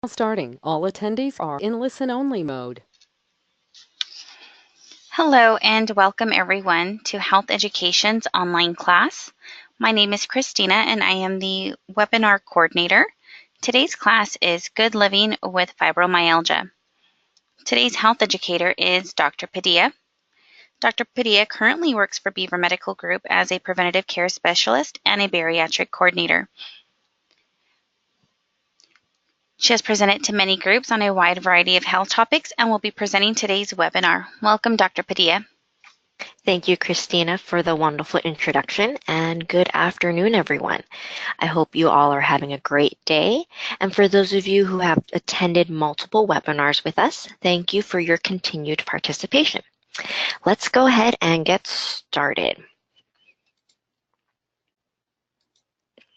Starting. All attendees are in listen-only mode. Hello and welcome everyone to Health Education's online class. My name is Christina and I am the webinar coordinator. Today's class is Good Living with Fibromyalgia. Today's health educator is Dr. Padilla. Dr. Padilla currently works for Beaver Medical Group as a preventative care specialist and a bariatric coordinator. She has presented to many groups on a wide variety of health topics and will be presenting today's webinar. Welcome, Dr. Padilla. Thank you, Christina, for the wonderful introduction, and good afternoon, everyone. I hope you all are having a great day. And for those of you who have attended multiple webinars with us, thank you for your continued participation. Let's go ahead and get started.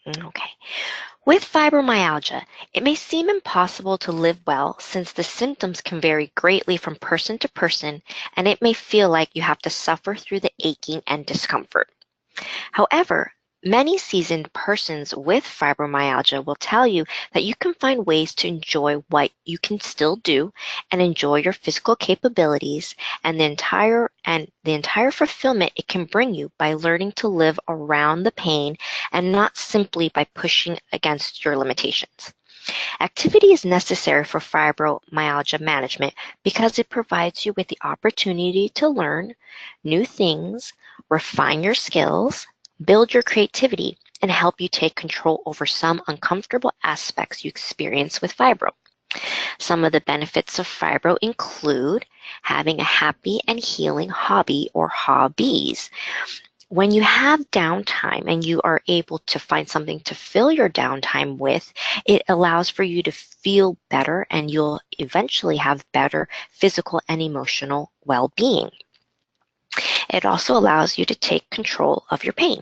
Okay. With fibromyalgia, it may seem impossible to live well since the symptoms can vary greatly from person to person, and it may feel like you have to suffer through the aching and discomfort. However, many seasoned persons with fibromyalgia will tell you that you can find ways to enjoy what you can still do and enjoy your physical capabilities and the entire fulfillment it can bring you by learning to live around the pain and not simply by pushing against your limitations. Activity is necessary for fibromyalgia management because it provides you with the opportunity to learn new things, refine your skills, build your creativity, and help you take control over some uncomfortable aspects you experience with fibro. Some of the benefits of fibro include having a happy and healing hobby or hobbies. When you have downtime and you are able to find something to fill your downtime with, it allows for you to feel better and you'll eventually have better physical and emotional well-being. It also allows you to take control of your pain.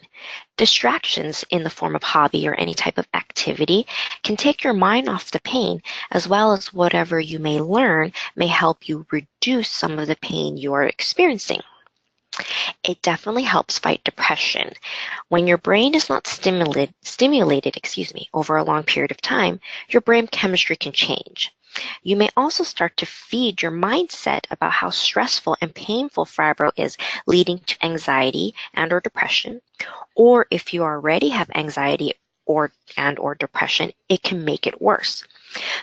Distractions in the form of hobby or any type of activity can take your mind off the pain, as well as whatever you may learn may help you reduce some of the pain you are experiencing. It definitely helps fight depression. When your brain is not stimulated, over a long period of time, your brain chemistry can change. You may also start to feed your mindset about how stressful and painful fibro is, leading to anxiety and/or depression. Or if you already have anxiety or depression, it can make it worse.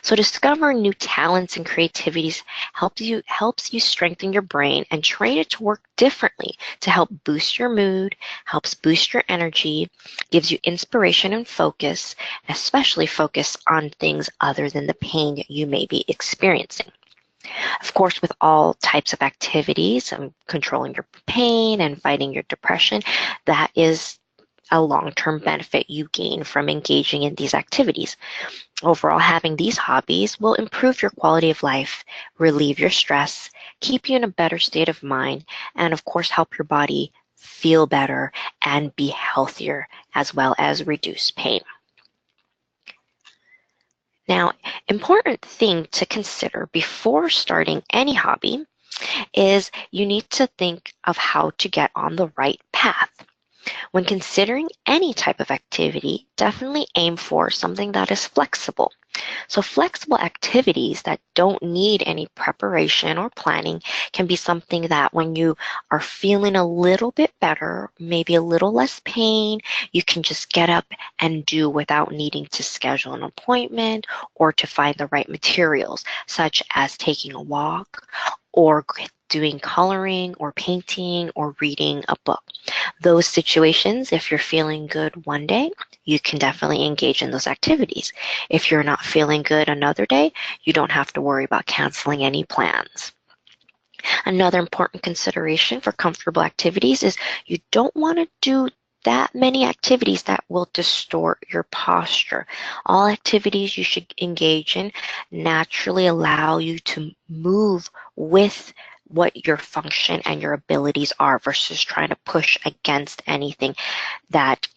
So discovering new talents and creativities helps you strengthen your brain and train it to work differently to help boost your mood, helps boost your energy, gives you inspiration and focus, especially focus on things other than the pain you may be experiencing. Of course, with all types of activities, controlling your pain and fighting your depression, that is a long-term benefit you gain from engaging in these activities. Overall, having these hobbies will improve your quality of life, relieve your stress, keep you in a better state of mind, and of course help your body feel better and be healthier, as well as reduce pain. Now, important thing to consider before starting any hobby is you need to think of how to get on the right path. When considering any type of activity, definitely aim for something that is flexible. So flexible activities that don't need any preparation or planning can be something that when you are feeling a little bit better, maybe a little less pain, you can just get up and do without needing to schedule an appointment or to find the right materials, such as taking a walk or doing coloring or painting or reading a book. Those situations, if you're feeling good one day, you can definitely engage in those activities. If you're not feeling good another day, you don't have to worry about canceling any plans. Another important consideration for comfortable activities is you don't want to do that many activities that will distort your posture. All activities you should engage in naturally allow you to move with what your function and your abilities are versus trying to push against anything that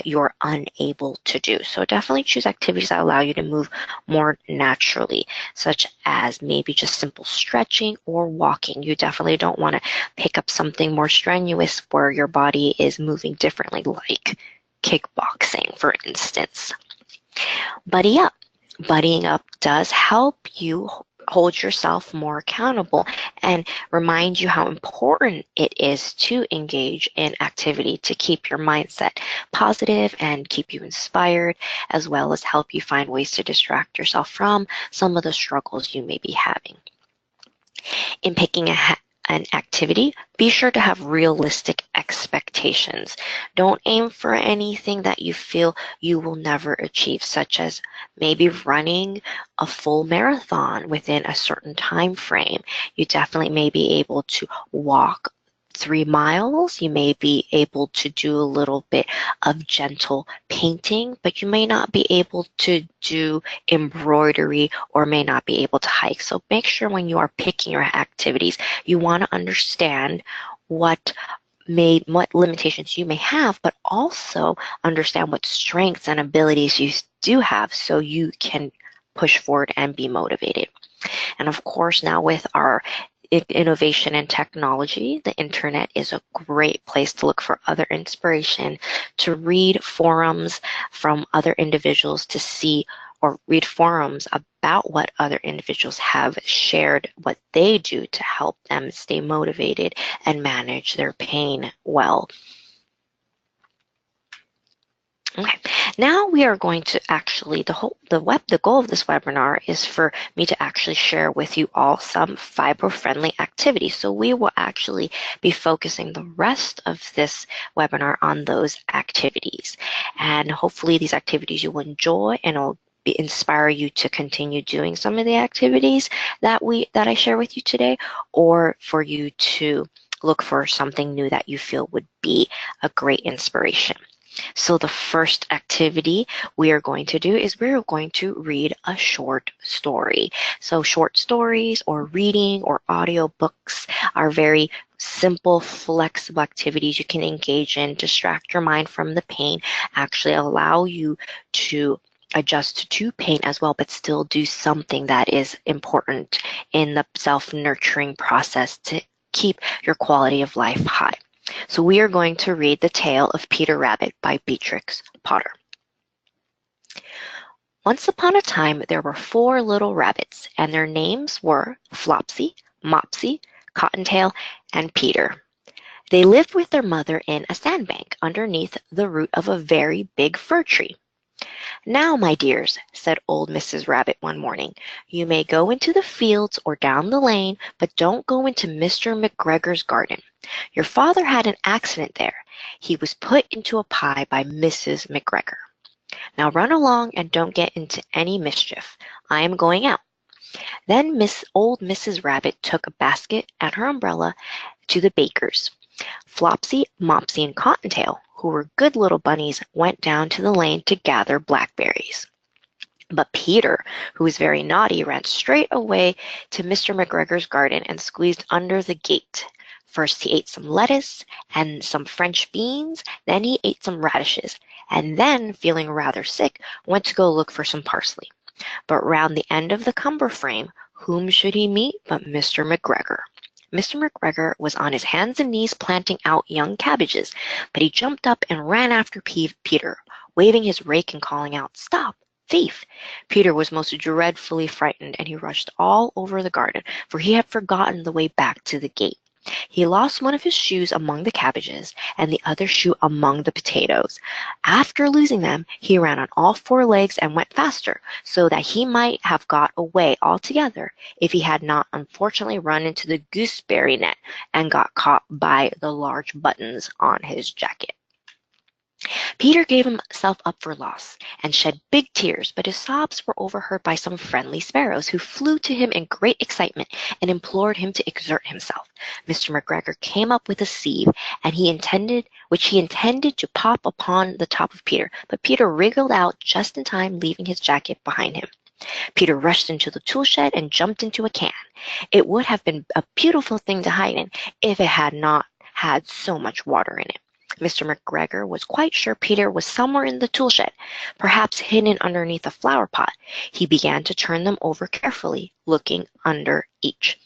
you're unable to do. So definitely choose activities that allow you to move more naturally, such as maybe just simple stretching or walking. You definitely don't want to pick up something more strenuous where your body is moving differently, like kickboxing, for instance. But yeah, Buddying up does help you hold yourself more accountable and remind you how important it is to engage in activity to keep your mindset positive and keep you inspired, as well as help you find ways to distract yourself from some of the struggles you may be having. In picking an activity, be sure to have realistic expectations. Don't aim for anything that you feel you will never achieve, such as maybe running a full marathon within a certain time frame. You definitely may be able to walk 3 miles. You may be able to do a little bit of gentle painting, but you may not be able to do embroidery or may not be able to hike. So make sure when you are picking your activities, you want to understand what limitations you may have, but also understand what strengths and abilities you do have so you can push forward and be motivated. And of course, now with our innovation and technology, the internet is a great place to look for other inspiration, to read forums from other individuals to see or read forums about what other individuals have shared, what they do to help them stay motivated and manage their pain well. Okay, now we are going to actually, the goal of this webinar is for me to actually share with you all some fiber-friendly activities. So we will actually be focusing the rest of this webinar on those activities. And hopefully these activities you will enjoy and will inspire you to continue doing some of the activities that I share with you today, or for you to look for something new that you feel would be a great inspiration. So the first activity we are going to do is we're going to read a short story. So short stories or reading or audio books are very simple, flexible activities you can engage in, distract your mind from the pain, actually allow you to adjust to pain as well, but still do something that is important in the self-nurturing process to keep your quality of life high. So we are going to read The Tale of Peter Rabbit by Beatrix Potter. Once upon a time, there were 4 little rabbits, and their names were Flopsy, Mopsy, Cottontail, and Peter. They lived with their mother in a sandbank underneath the root of a very big fir tree. "Now, my dears," said old Mrs. Rabbit one morning, "you may go into the fields or down the lane, but don't go into Mr. McGregor's garden. Your father had an accident there. He was put into a pie by Mrs. McGregor. Now run along and don't get into any mischief. I am going out." Then old Mrs. Rabbit took a basket and her umbrella to the baker's. Flopsy, Mopsy, and Cottontail, who were good little bunnies, went down to the lane to gather blackberries. But Peter, who was very naughty, ran straight away to Mr. McGregor's garden and squeezed under the gate. First he ate some lettuce and some French beans, then he ate some radishes, and then, feeling rather sick, went to go look for some parsley. But round the end of the cumber frame, whom should he meet but Mr. McGregor? Mr. McGregor was on his hands and knees planting out young cabbages, but he jumped up and ran after Peter, waving his rake and calling out, "Stop! Thief!" Peter was most dreadfully frightened, and he rushed all over the garden, for he had forgotten the way back to the gate. He lost one of his shoes among the cabbages and the other shoe among the potatoes. After losing them, he ran on all 4 legs and went faster, so that he might have got away altogether if he had not unfortunately run into the gooseberry net and got caught by the large buttons on his jacket. Peter gave himself up for lost and shed big tears, but his sobs were overheard by some friendly sparrows, who flew to him in great excitement and implored him to exert himself. Mr. McGregor came up with a sieve, which he intended to pop upon the top of Peter, but Peter wriggled out just in time, leaving his jacket behind him. Peter rushed into the tool shed and jumped into a can. It would have been a beautiful thing to hide in if it had not had so much water in it. Mr. McGregor was quite sure Peter was somewhere in the tool shed, perhaps hidden underneath a flower pot. He began to turn them over carefully, looking under each.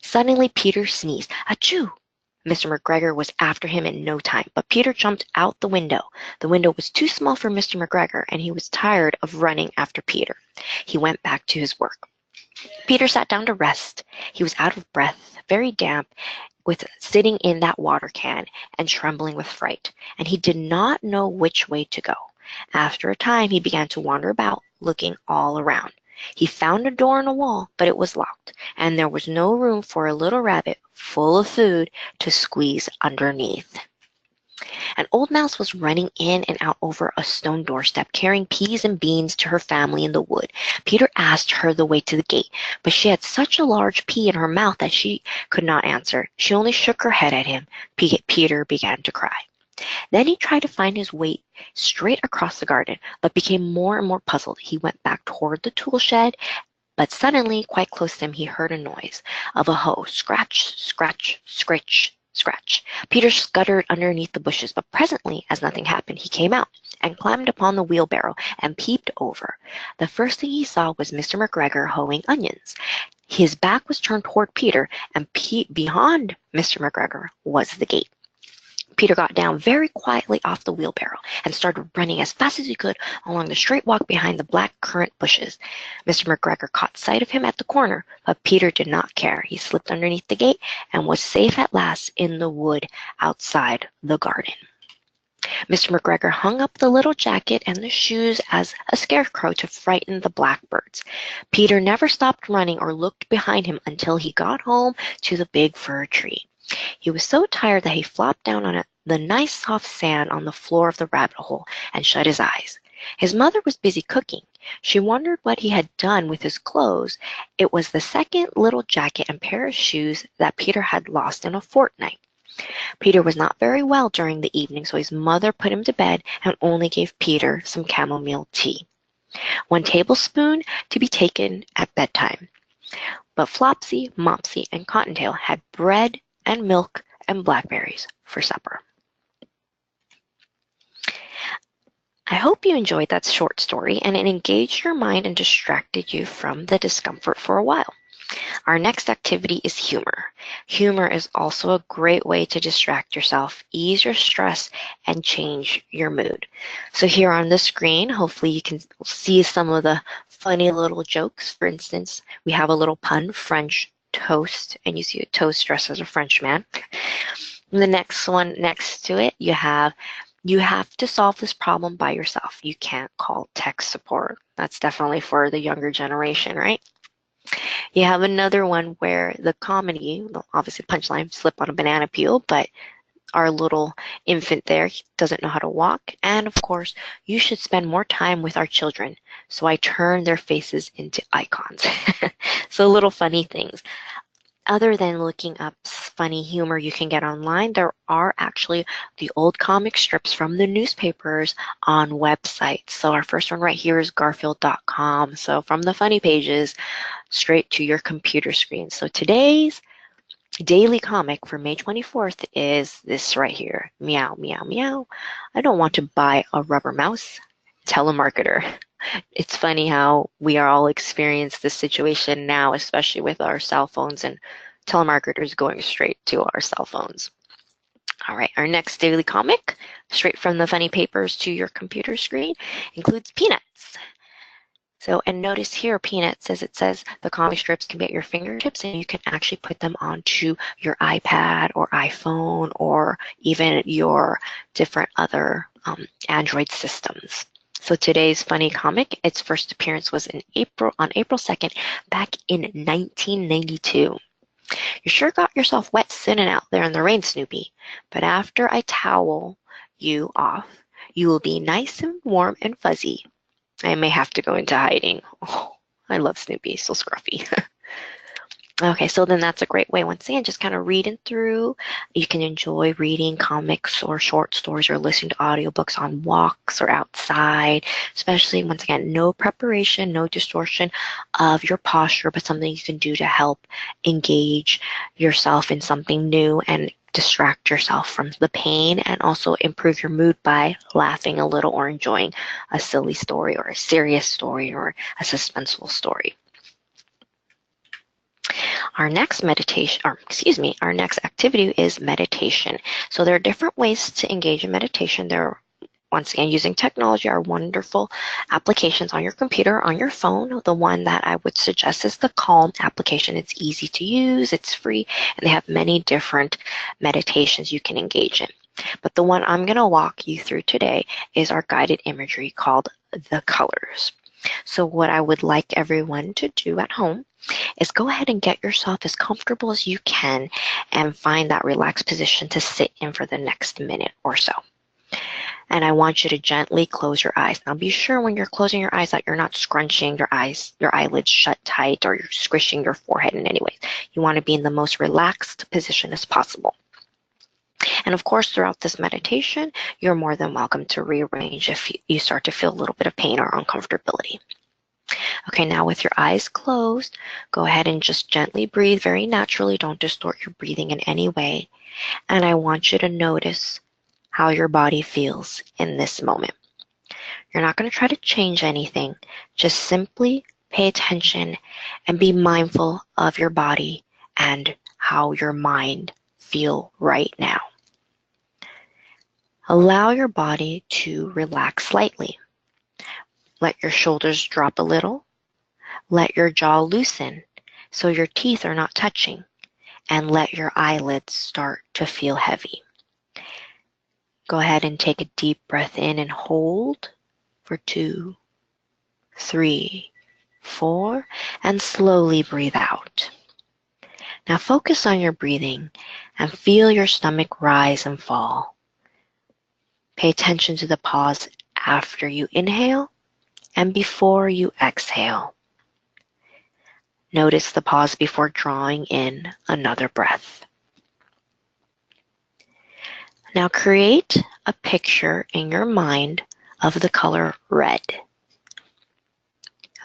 Suddenly Peter sneezed. "Achoo!" Mr. McGregor was after him in no time, but Peter jumped out the window. The window was too small for Mr. McGregor, and he was tired of running after Peter. He went back to his work. Peter sat down to rest. He was out of breath, very damp, with sitting in that water can and trembling with fright, and he did not know which way to go. After a time, he began to wander about, looking all around. He found a door in a wall, but it was locked, and there was no room for a little rabbit full of food to squeeze underneath. An old mouse was running in and out over a stone doorstep, carrying peas and beans to her family in the wood. Peter asked her the way to the gate, but she had such a large pea in her mouth that she could not answer. She only shook her head at him. Peter began to cry. Then he tried to find his way straight across the garden, but became more and more puzzled. He went back toward the tool shed, but suddenly, quite close to him, he heard a noise of a hoe. Scratch, scratch, scratch, scratch. Peter scuttered underneath the bushes, but presently, as nothing happened, he came out and climbed upon the wheelbarrow and peeped over. The first thing he saw was Mr. McGregor hoeing onions. His back was turned toward Peter, and beyond Mr. McGregor was the gate. Peter got down very quietly off the wheelbarrow and started running as fast as he could along the straight walk behind the black currant bushes. Mr. McGregor caught sight of him at the corner, but Peter did not care. He slipped underneath the gate and was safe at last in the wood outside the garden. Mr. McGregor hung up the little jacket and the shoes as a scarecrow to frighten the blackbirds. Peter never stopped running or looked behind him until he got home to the big fir tree. He was so tired that he flopped down on the nice soft sand on the floor of the rabbit hole and shut his eyes. His mother was busy cooking. She wondered what he had done with his clothes. It was the second little jacket and pair of shoes that Peter had lost in a fortnight. Peter was not very well during the evening, so his mother put him to bed and only gave Peter some chamomile tea. 1 tablespoon to be taken at bedtime. But Flopsy, Mopsy, and Cottontail had bread and milk and blackberries for supper. I hope you enjoyed that short story and it engaged your mind and distracted you from the discomfort for a while. Our next activity is humor. Humor is also a great way to distract yourself, ease your stress, and change your mood. So here on the screen, hopefully you can see some of the funny little jokes. For instance, we have a little pun, French toast, and you see a toast dressed as a Frenchman. The next one next to it, you have to solve this problem by yourself. You can't call tech support. That's definitely for the younger generation, right? You have another one where the comedy, obviously punchline, slip on a banana peel, but our little infant there doesn't know how to walk. And of course, you should spend more time with our children. So I turn their faces into icons. So little funny things. Other than looking up funny humor you can get online, there are actually the old comic strips from the newspapers on websites. So our first one right here is Garfield.com. So from the funny pages straight to your computer screen. So today's daily comic for May 24th is this right here. Meow, meow, meow. I don't want to buy a rubber mouse. Telemarketer. It's funny how we are all experiencing this situation now, especially with our cell phones and telemarketers going straight to our cell phones. All right, our next daily comic, straight from the funny papers to your computer screen, includes Peanuts. So, and notice here, Peanuts, as it says, the comic strips can be at your fingertips and you can actually put them onto your iPad or iPhone or even your different other Android systems. So today's funny comic, its first appearance was on April 2nd, back in 1992. You sure got yourself wet sitting out there in the rain, Snoopy. But after I towel you off, you will be nice and warm and fuzzy. I may have to go into hiding. Oh, I love Snoopy, so scruffy. Okay, so then that's a great way, once again, just kind of reading through. You can enjoy reading comics or short stories or listening to audiobooks on walks or outside, especially, once again, no preparation, no distortion of your posture, but something you can do to help engage yourself in something new and distract yourself from the pain and also improve your mood by laughing a little or enjoying a silly story or a serious story or a suspenseful story. Our next our next activity is meditation. So there are different ways to engage in meditation. There are, once again, using technology, are wonderful applications on your computer, on your phone. The one that I would suggest is the Calm application. It's easy to use, it's free, and they have many different meditations you can engage in. But the one I'm going to walk you through today is our guided imagery called The Colors. So what I would like everyone to do at home is go ahead and get yourself as comfortable as you can and find that relaxed position to sit in for the next minute or so. And I want you to gently close your eyes. Now be sure when you're closing your eyes that you're not scrunching your eyelids shut tight, or you're squishing your forehead in any way. You want to be in the most relaxed position as possible. And of course, throughout this meditation, you're more than welcome to rearrange if you start to feel a little bit of pain or uncomfortability. Okay, now with your eyes closed, go ahead and just gently breathe very naturally. Don't distort your breathing in any way. And I want you to notice how your body feels in this moment. You're not going to try to change anything. Just simply pay attention and be mindful of your body and how your mind feel right now. Allow your body to relax slightly. Let your shoulders drop a little. Let your jaw loosen so your teeth are not touching, and let your eyelids start to feel heavy. Go ahead and take a deep breath in and hold for 2, 3, 4, and slowly breathe out. Now focus on your breathing and feel your stomach rise and fall. Pay attention to the pause after you inhale and before you exhale. Notice the pause before drawing in another breath. Now create a picture in your mind of the color red.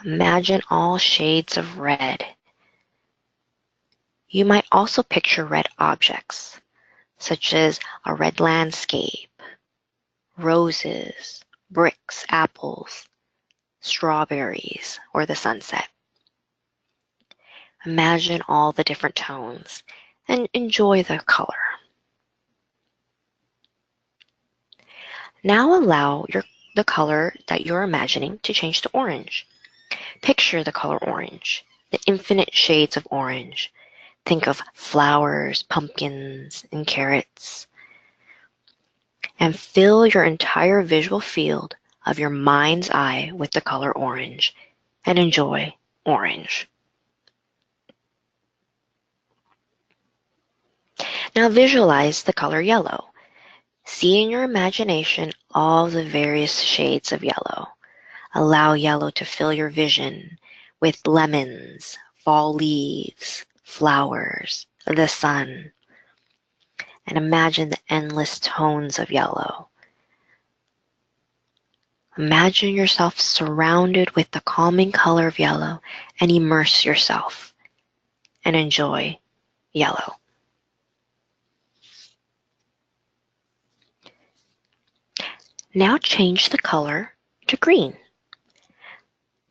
Imagine all shades of red. You might also picture red objects, such as a red landscape, roses, bricks, apples, strawberries, or the sunset. Imagine all the different tones and enjoy the color. Now allow the color that you're imagining to change to orange. Picture the color orange, the infinite shades of orange. Think of flowers, pumpkins, and carrots. And fill your entire visual field of your mind's eye with the color orange, and enjoy orange. Now visualize the color yellow. See in your imagination all the various shades of yellow. Allow yellow to fill your vision with lemons, fall leaves, flowers, the sun. And imagine the endless tones of yellow. Imagine yourself surrounded with the calming color of yellow and immerse yourself and enjoy yellow. Now change the color to green.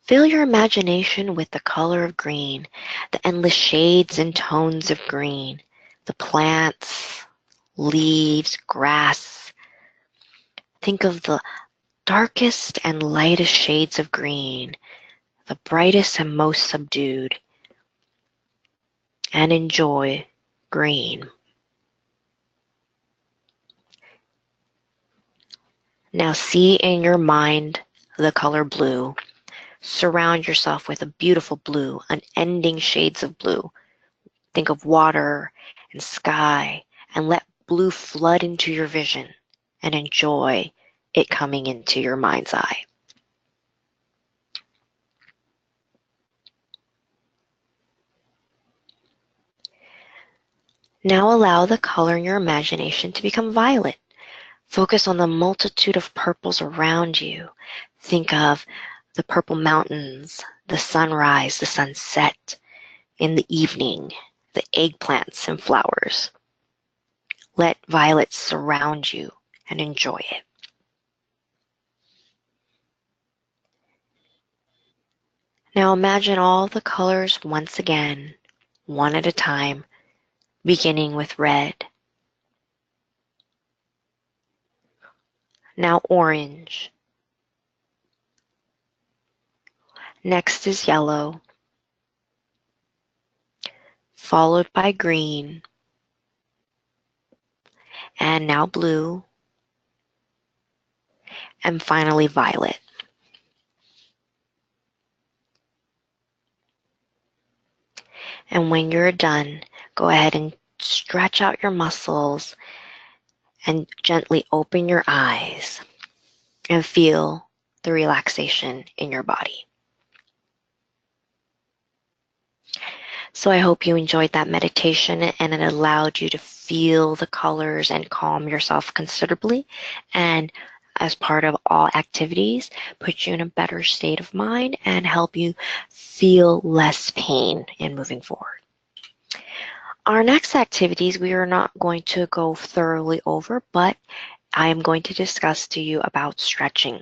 Fill your imagination with the color of green, the endless shades and tones of green, the plants, leaves, grass. Think of the darkest and lightest shades of green, the brightest and most subdued, and enjoy green. Now see in your mind the color blue. Surround yourself with a beautiful blue, unending shades of blue. Think of water and sky, and let blue flood into your vision and enjoy it coming into your mind's eye. Now allow the color in your imagination to become violet. Focus on the multitude of purples around you. Think of the purple mountains, the sunrise, the sunset, in the evening, the eggplants and flowers. Let violets surround you and enjoy it. Now imagine all the colors once again, one at a time, beginning with red. Now orange. Next is yellow, followed by green, and now blue, and finally violet. And when you're done, go ahead and stretch out your muscles and gently open your eyes and feel the relaxation in your body. So I hope you enjoyed that meditation and it allowed you to feel the colors and calm yourself considerably. And as part of all activities, put you in a better state of mind and help you feel less pain in moving forward. Our next activities we are not going to go thoroughly over, but I am going to discuss to you about stretching.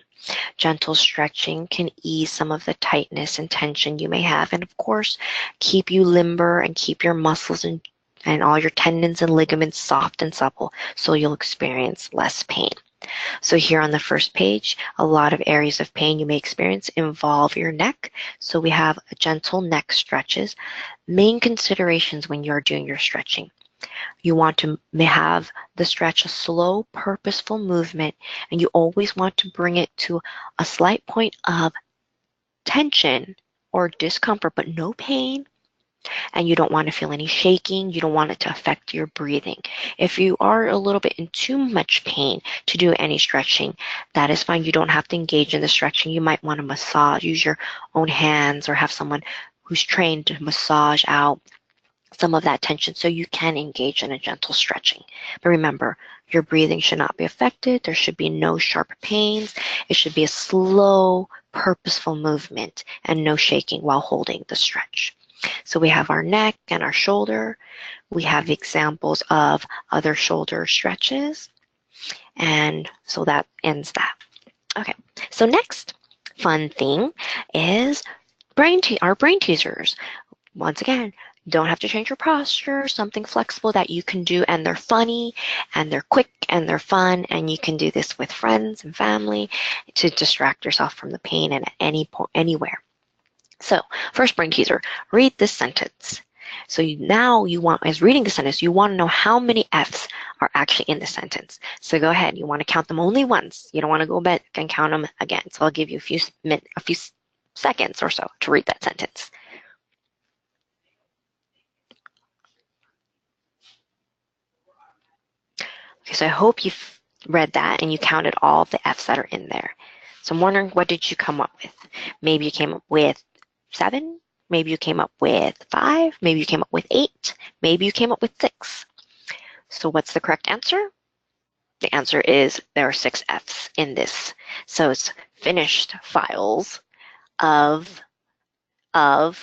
Gentle stretching can ease some of the tightness and tension you may have, and of course, keep you limber and keep your muscles and all your tendons and ligaments soft and supple so you'll experience less pain. So here on the first page, a lot of areas of pain you may experience involve your neck. So we have gentle neck stretches. Main considerations when you're doing your stretching. You want to have the stretch a slow, purposeful movement, and you always want to bring it to a slight point of tension or discomfort, but no pain. And you don't want to feel any shaking. You don't want it to affect your breathing. If you are a little bit in too much pain to do any stretching, that is fine. You don't have to engage in the stretching. You might want to massage, use your own hands, or have someone who's trained to massage out some of that tension so you can engage in a gentle stretching. But remember, your breathing should not be affected. There should be no sharp pains. It should be a slow, purposeful movement and no shaking while holding the stretch. So we have our neck and our shoulder. We have examples of other shoulder stretches. And so that ends that. Okay, so next fun thing is our brain teasers. Once again, don't have to change your posture, something flexible that you can do, and they're funny, and they're quick, and they're fun, and you can do this with friends and family to distract yourself from the pain and at any point, anywhere. So, first brain teaser, read this sentence. So now you want, as reading the sentence, you want to know how many F's are actually in the sentence. So go ahead, you want to count them only once. You don't want to go back and count them again. So I'll give you a few seconds or so to read that sentence. Okay, so I hope you've read that and you counted all of the F's that are in there. So I'm wondering, what did you come up with? Maybe you came up with 7. Maybe you came up with 5. Maybe you came up with 8. Maybe you came up with 6. So what's the correct answer? The answer is there are 6 F's in this. So it's finished files of, and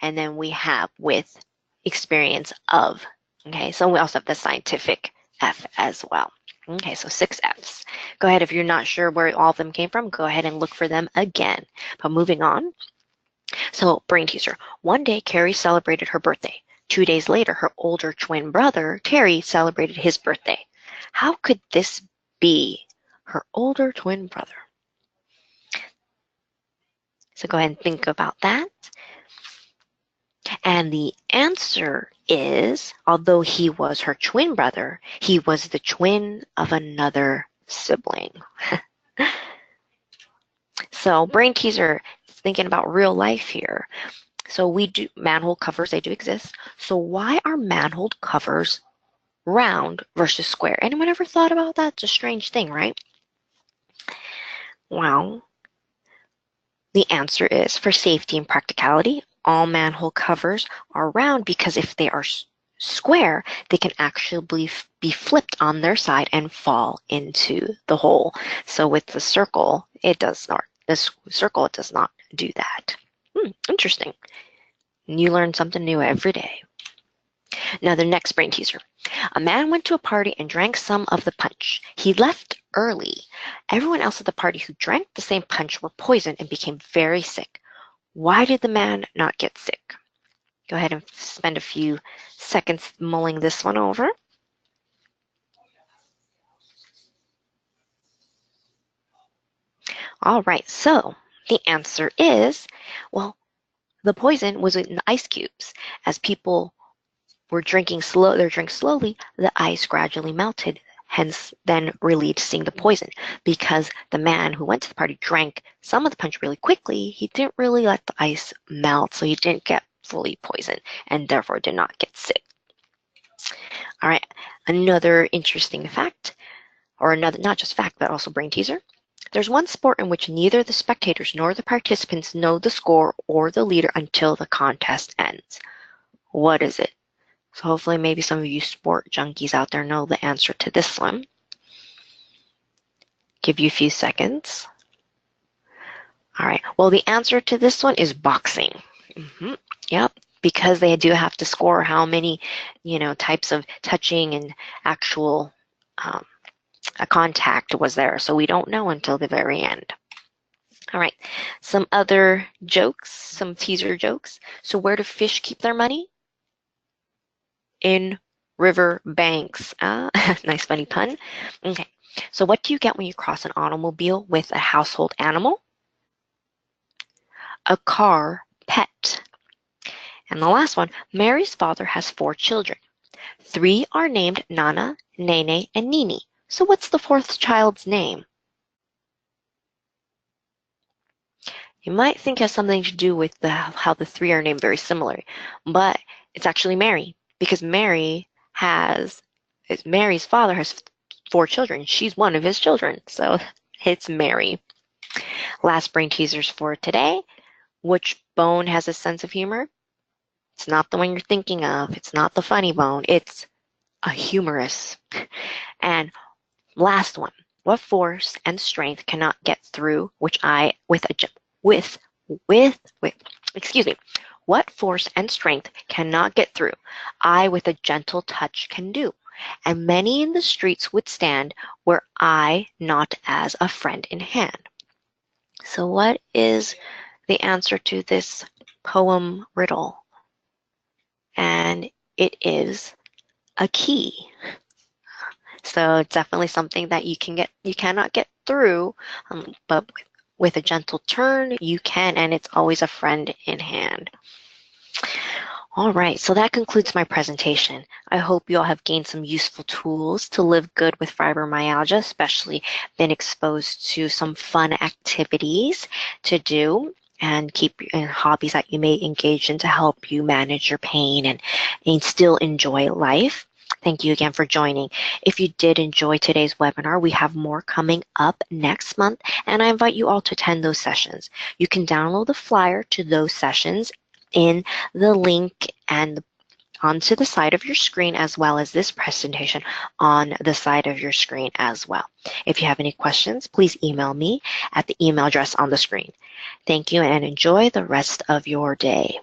then we have with experience of. Okay, so we also have the scientific F as well. Okay, so 6 F's. Go ahead, if you're not sure where all of them came from, go ahead and look for them again. But moving on. So, brain teaser. One day, Carrie celebrated her birthday. 2 days later, her older twin brother, Terry, celebrated his birthday. How could this be her older twin brother? So go ahead and think about that. And the answer is, although he was her twin brother, he was the twin of another sibling. So brain teaser, thinking about real life here. So we do manhole covers, they do exist. So why are manhole covers round versus square? Anyone ever thought about that? It's a strange thing, right? Well, the answer is for safety and practicality. All manhole covers are round because if they are square, they can actually be flipped on their side and fall into the hole. So with the circle, it does not. This circle, it does not do that. Interesting. You learn something new every day. Now the next brain teaser. A man went to a party and drank some of the punch. He left early. Everyone else at the party who drank the same punch were poisoned and became very sick. Why did the man not get sick? go ahead and spend a few seconds mulling this one over. All right, so the answer is, well, the poison was in ice cubes. As people were drinking their drink slowly, the ice gradually melted, hence then releasing the poison. Because the man who went to the party drank some of the punch really quickly, he didn't really let the ice melt, so he didn't get fully poisoned and therefore did not get sick. All right, another interesting fact, or another, not just fact, but also brain teaser. There's one sport in which neither the spectators nor the participants know the score or the leader until the contest ends. What is it? So hopefully maybe some of you sport junkies out there know the answer to this one. Give you a few seconds. All right, well, the answer to this one is boxing. Yep, because they do have to score how many, types of touching and actual a contact was there. So we don't know until the very end. All right, some other jokes, some teaser jokes. So where do fish keep their money? In river banks. Nice funny pun. Okay, so what do you get when you cross an automobile with a household animal? A car pet. And the last one, Mary's father has 4 children. 3 are named Nana, Nene, and Nini. So what's the 4th child's name? You might think it has something to do with how the 3 are named very similar, but it's actually Mary, because Mary's father has 4 children. She's one of his children, so it's Mary. Last brain teasers for today. Which bone has a sense of humor? It's not the one you're thinking of. It's not the funny bone. It's a humerus. And last one. What force and strength cannot get through what force and strength cannot get through, I with a gentle touch can do. And many in the streets would stand were I not as a friend in hand. So what is the answer to this poem riddle? And it is a key. So it's definitely something that you cannot get through, but with a gentle turn, you can, and it's always a friend in hand. All right, so that concludes my presentation. I hope you all have gained some useful tools to live good with fibromyalgia, especially been exposed to some fun activities to do and hobbies that you may engage in to help you manage your pain and still enjoy life. Thank you again for joining. If you did enjoy today's webinar, we have more coming up next month, and I invite you all to attend those sessions. You can download the flyer to those sessions in the link and onto the side of your screen, as well as this presentation on the side of your screen as well. If you have any questions, please email me at the email address on the screen. Thank you and enjoy the rest of your day.